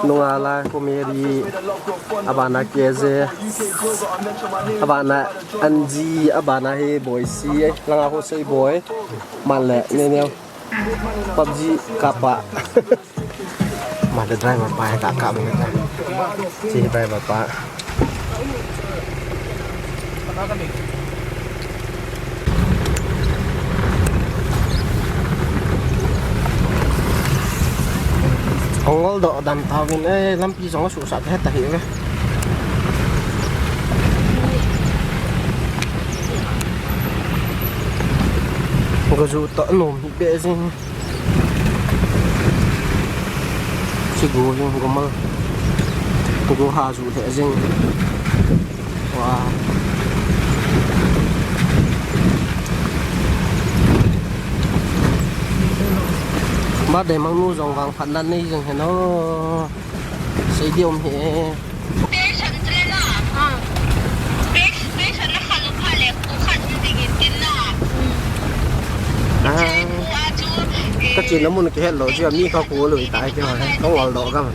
Nungala komedi abana keze abana anji abana he boy si langa ho sei boy male ne PUBG kapa male driver pa kakak menga si driver pa Ongol do dan tawin lampi song susah hết ta hiểu cái dù tợ nổm bị bệ gì chỉ gù nhưng không có mơ gù hà dù thế gì wow bắt để mang nu dòng vàng phản đan này dừng thì nó sẽ điều thì các chị nó muốn cái hết lỗ chưa mi khâu cố lười tại cái này có ngồi đỏ các bạn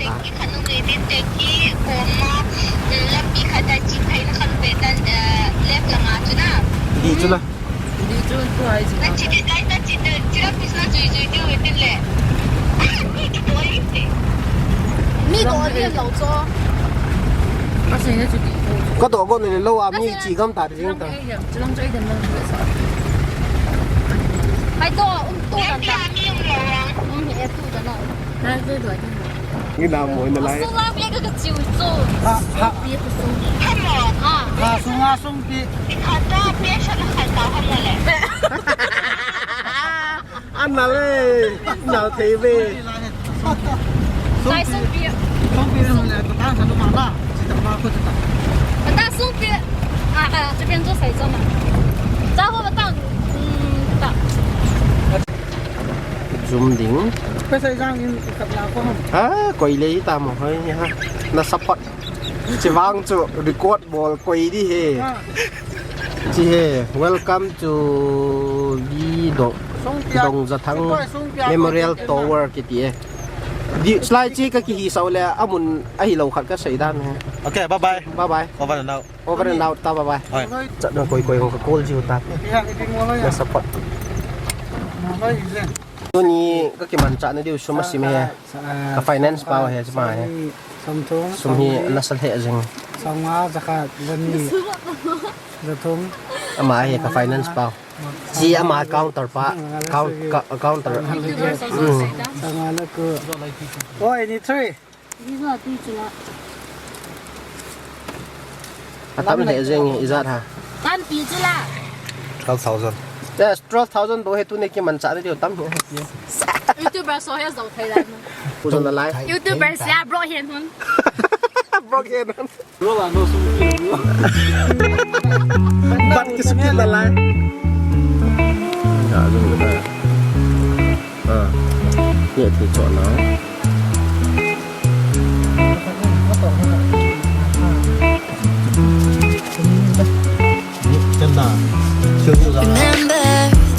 đi chứ là đi chứ thôi có tổ con này lâu à mi chỉ không tạt riêng tao还多多的呢，也多的呢，那最多的。cái nào mỗi mà lấy送那边个酒做，别不送，看嘛啊，送别，看到别上的看到他们嘞。ăn nào đây nào thấy về再送别，送别人来不打算都忙了，记得把裤子打。那送别啊，这边做谁做嘛？然后到到。zoom đỉnh Bây giờ ra nhìn cặp nào không? quay lấy ta một hơi nha nó support chỉ vang cho record ball quay đi he chị he welcome to đi dong za thang memorial tower cái gì đi slide chi cái gì sau là amun ai lâu khát cái sấy đan Ok, bye bye. bye bye over and out ta bye bye chợ đường quay không có call chiều ta nó supportตัวนี้ก็เกี่ยวมันจะในเดียวชั่วโมงสิเมย์กับ finance เปล่าเหรอใช่ไหมสมฮีนักสัตว์เหรอจังสองมาจากวันนี้จะทุ่งอามาเหรอกับ finance เปล่าจีอามา counter ปะ counter สองมาแล้วก็โอ้ยนี่ทรี你说对住了，ตั้มเหรอจังอีจัดฮะ单鼻子啦。 12,000. แต่12,000ตัวเหตุในเกี่ยวมันจะในเดียวตั้มเหรอ YouTuber 说要走回来吗ผู้ชมละลาย ？YouTuber 是啊，bro 现婚。broken รู้ว่าโน้ตสุ่มกินรู้ บัตรกิสกินละลายอย่าดูเลยเนี่ยที่จอดเนาะRemember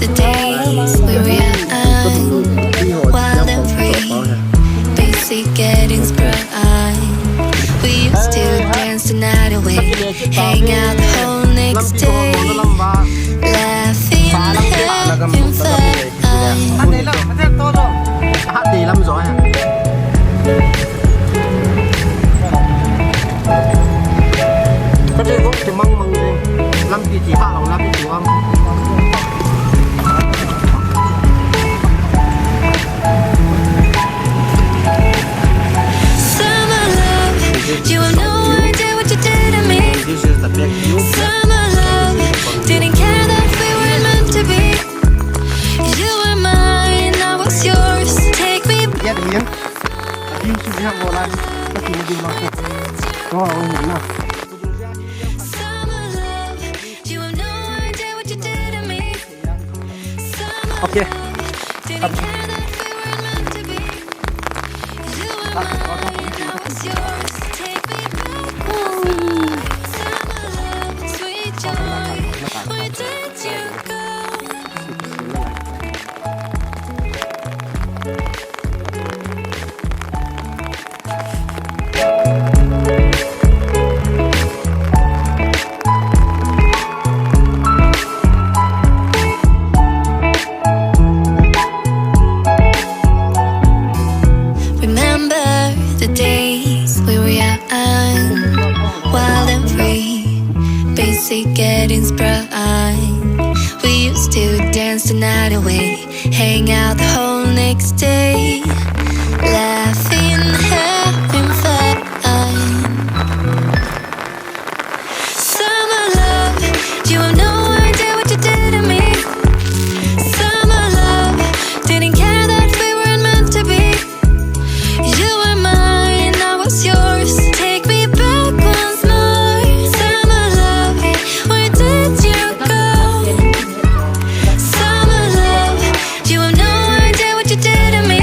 the days we were young, wild and free, basic getting sprung on. We used to dance the night away, hang out the whole next day, laughing and having fun. อันนี้แล้วมันจะโตโต hát đi lắm rồi hả cái đây cũng thì mong đi lắm thì chỉ ba lòng lắm thì chịu không Summer love, you have no idea what you did to me. this is the big view Summer love, didn't care that we were meant to be. You were mine, I was yours. Take me back. ghét miếng view chỉ biết vô lan nó chỉ đi mà có ổn định nào Summer love, you have no idea what you did to me. Summer ok didn't care that we were meant to be. You were mine, I was yours. Take me back. Summer love, sweet joy. Where did you go? busy getting sprung. We used to dance the night away, hang out the whole next day, laughing, having fun. Summer love, you have no idea what you did to me. Summer love, didn't care that we weren't meant to be. You were mine, I was yours. Take me back once more. Summer love, where did you go? Summer love, you have no idea what you did to me.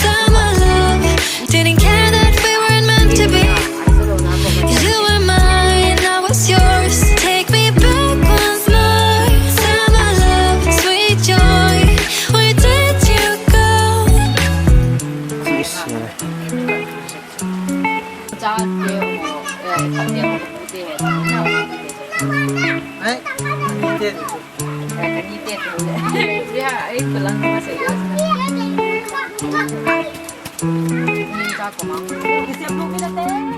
Summer love, didn't care that we weren't meant to be. You were mine, I was yours. Take me back once more. Summer love, sweet joy, where did you go? Siap dulu kita teh.